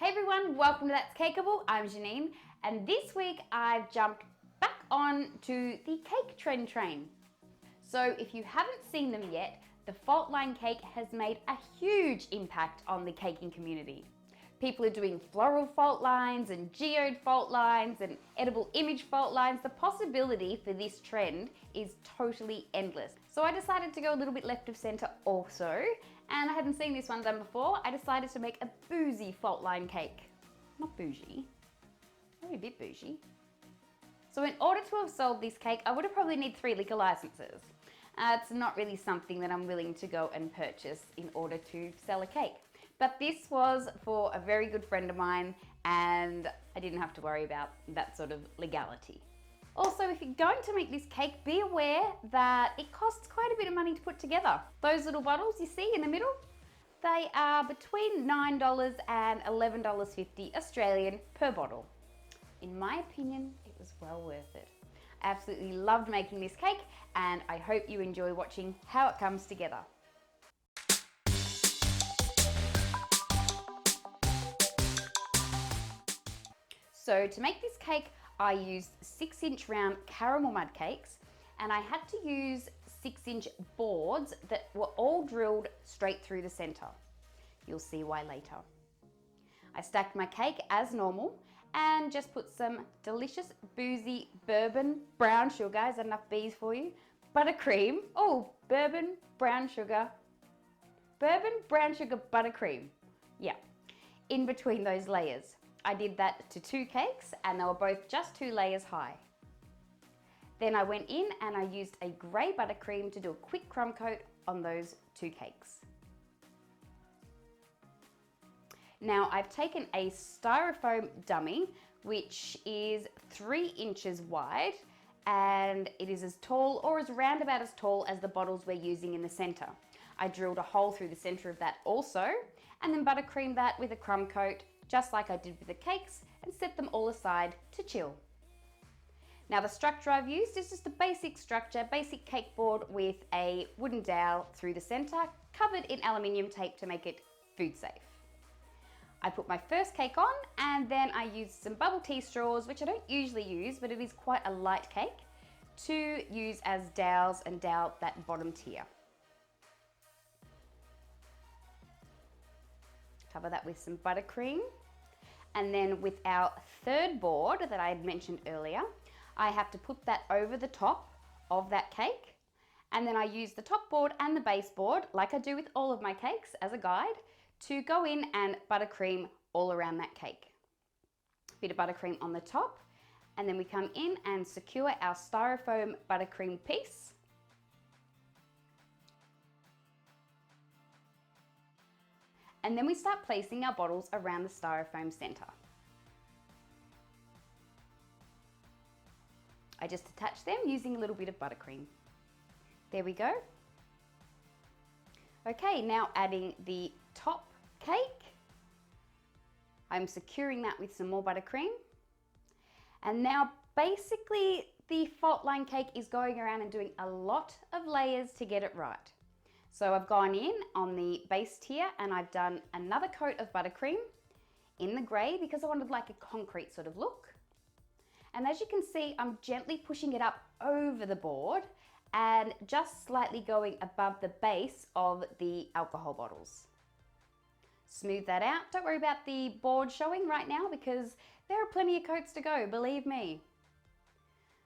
Hey everyone, welcome to That's Cakeable. I'm Janine, and this week I've jumped back on to the cake trend train. So if you haven't seen them yet, the fault line cake has made a huge impact on the caking community. People are doing floral fault lines and geode fault lines and edible image fault lines. The possibility for this trend is totally endless. So I decided to go a little bit left of center also, and I hadn't seen this one done before. I decided to make a boozy fault line cake. Not bougie, maybe a bit bougie. So in order to have sold this cake, I would have probably need 3 liquor licenses. It's not really something that I'm willing to go and purchase in order to sell a cake. But this was for a very good friend of mine, and I didn't have to worry about that sort of legality. Also, if you're going to make this cake, be aware that it costs quite a bit of money to put together. Those little bottles you see in the middle, they are between $9 and $11.50 Australian per bottle. In my opinion, it was well worth it. I absolutely loved making this cake, and I hope you enjoy watching how it comes together. So to make this cake, I used 6-inch round caramel mud cakes, and I had to use 6-inch boards that were all drilled straight through the center. You'll see why later. I stacked my cake as normal and just put some delicious boozy bourbon brown sugar. Is that enough bees for you? Buttercream. Oh, bourbon, brown sugar, buttercream. Yeah, in between those layers. I did that to 2 cakes, and they were both just 2 layers high. Then I went in and I used a grey buttercream to do a quick crumb coat on those 2 cakes. Now I've taken a styrofoam dummy, which is 3 inches wide, and it is as tall or as roundabout as tall as the bottles we're using in the center. I drilled a hole through the center of that also, and then buttercreamed that with a crumb coat, just like I did with the cakes, and set them all aside to chill. Now the structure I've used is just a basic structure, basic cake board with a wooden dowel through the center, covered in aluminium tape to make it food safe. I put my first cake on, and then I used some bubble tea straws, which I don't usually use, but it is quite a light cake, to use as dowels and dowel that bottom tier. Cover that with some buttercream. And then with our third board that I had mentioned earlier, I have to put that over the top of that cake. And then I use the top board and the base board, like I do with all of my cakes as a guide, to go in and buttercream all around that cake. Bit of buttercream on the top, and then we come in and secure our styrofoam buttercream piece. And then we start placing our bottles around the styrofoam center. I just attach them using a little bit of buttercream. There we go. Okay, now adding the top cake. I'm securing that with some more buttercream. And now basically the fault line cake is going around and doing a lot of layers to get it right. So I've gone in on the base tier and I've done another coat of buttercream in the grey because I wanted like a concrete sort of look. And as you can see, I'm gently pushing it up over the board and just slightly going above the base of the alcohol bottles. Smooth that out. Don't worry about the board showing right now because there are plenty of coats to go, believe me.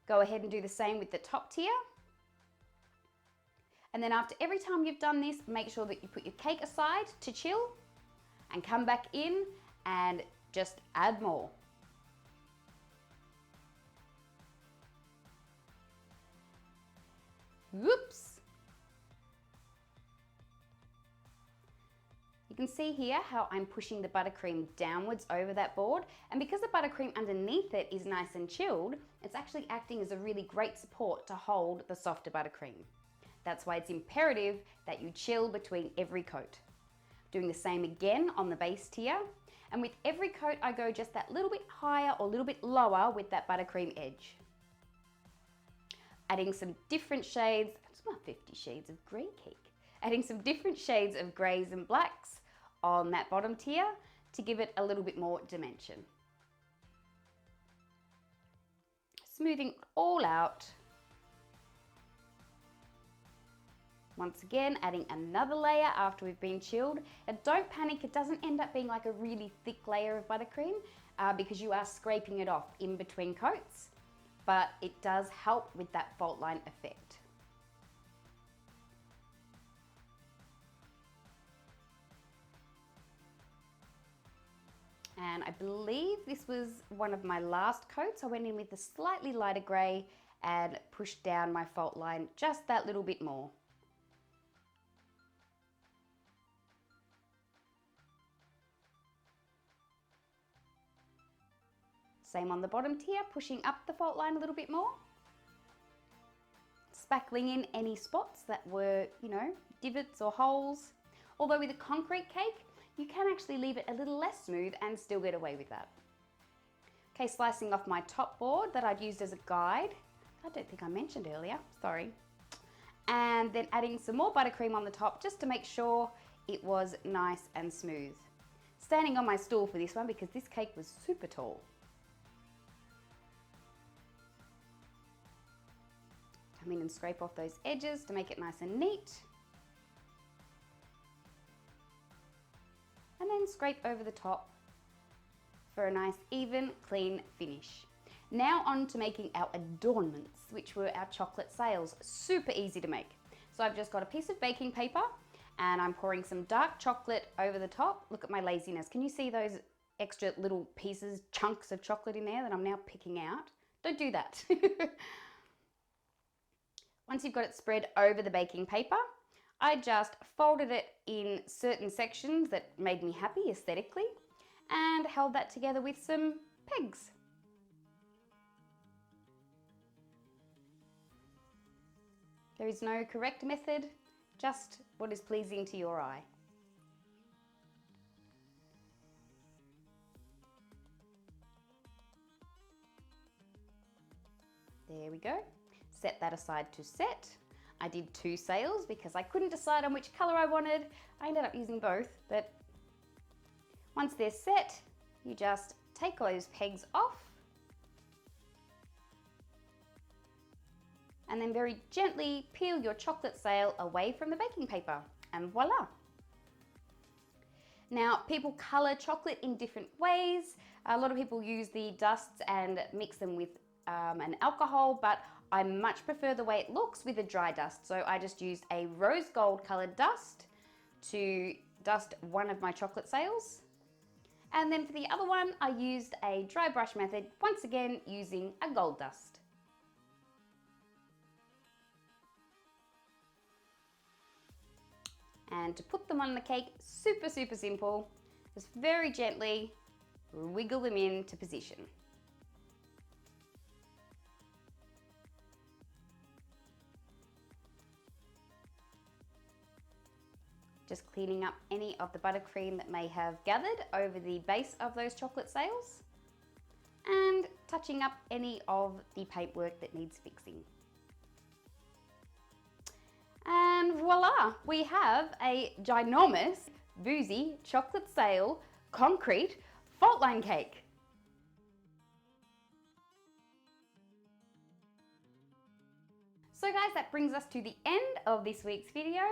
Go ahead and do the same with the top tier. And then after every time you've done this, make sure that you put your cake aside to chill and come back in and just add more. Whoops! You can see here how I'm pushing the buttercream downwards over that board, and because the buttercream underneath it is nice and chilled, it's actually acting as a really great support to hold the softer buttercream. That's why it's imperative that you chill between every coat. Doing the same again on the base tier, and with every coat I go just that little bit higher or a little bit lower with that buttercream edge. Adding some different shades, it's about 50 shades of grey cake. Adding some different shades of greys and blacks on that bottom tier to give it a little bit more dimension. Smoothing it all out. Once again, adding another layer after we've been chilled. And don't panic, it doesn't end up being like a really thick layer of buttercream because you are scraping it off in between coats, but it does help with that fault line effect. And I believe this was one of my last coats. I went in with a slightly lighter grey and pushed down my fault line just that little bit more. Same on the bottom tier, pushing up the fault line a little bit more. Spackling in any spots that were, you know, divots or holes. Although with a concrete cake, you can actually leave it a little less smooth and still get away with that. Okay, slicing off my top board that I'd used as a guide. I don't think I mentioned earlier, sorry. And then adding some more buttercream on the top just to make sure it was nice and smooth. Standing on my stool for this one because this cake was super tall. Come in and scrape off those edges to make it nice and neat. And then scrape over the top for a nice, even, clean finish. Now on to making our adornments, which were our chocolate sails. Super easy to make. So I've just got a piece of baking paper and I'm pouring some dark chocolate over the top. Look at my laziness. Can you see those extra little pieces, chunks of chocolate in there that I'm now picking out? Don't do that. Once you've got it spread over the baking paper, I just folded it in certain sections that made me happy aesthetically and held that together with some pegs. There is no correct method, just what is pleasing to your eye. There we go. Set that aside to set. I did 2 sails because I couldn't decide on which color I wanted. I ended up using both, but once they're set, you just take those pegs off and then very gently peel your chocolate sail away from the baking paper, and voila. Now, people color chocolate in different ways. A lot of people use the dusts and mix them with an alcohol, but I much prefer the way it looks with a dry dust. So I just used a rose gold colored dust to dust one of my chocolate sails. And then for the other one, I used a dry brush method, once again using a gold dust. And to put them on the cake, super, super simple. Just very gently wiggle them into position. Just cleaning up any of the buttercream that may have gathered over the base of those chocolate sails and touching up any of the paintwork that needs fixing. And voila, we have a ginormous Boozy chocolate sail concrete fault line cake. So guys, that brings us to the end of this week's video.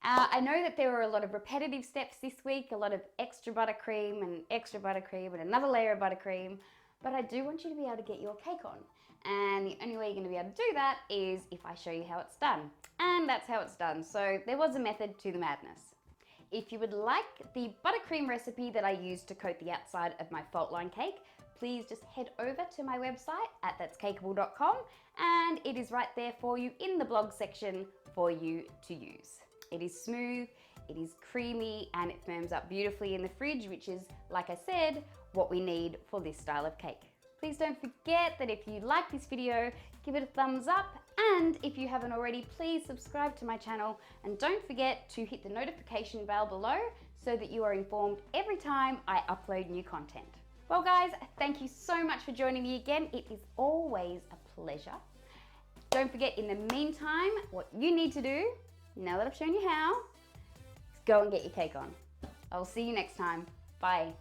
I know that there were a lot of repetitive steps this week, a lot of extra buttercream and another layer of buttercream, but I do want you to be able to get your cake on. And the only way you're going to be able to do that is if I show you how it's done. And that's how it's done. So there was a method to the madness. If you would like the buttercream recipe that I used to coat the outside of my fault line cake, please just head over to my website at that'scakeable.com and it is right there for you in the blog section for you to use. It is smooth, it is creamy, and it firms up beautifully in the fridge, which is, like I said, what we need for this style of cake. Please don't forget that if you like this video, give it a thumbs up, and if you haven't already, please subscribe to my channel, and don't forget to hit the notification bell below so that you are informed every time I upload new content. Well guys, thank you so much for joining me again. It is always a pleasure. Don't forget, in the meantime, what you need to do, now that I've shown you how, is go and get your cake on. I'll see you next time. Bye.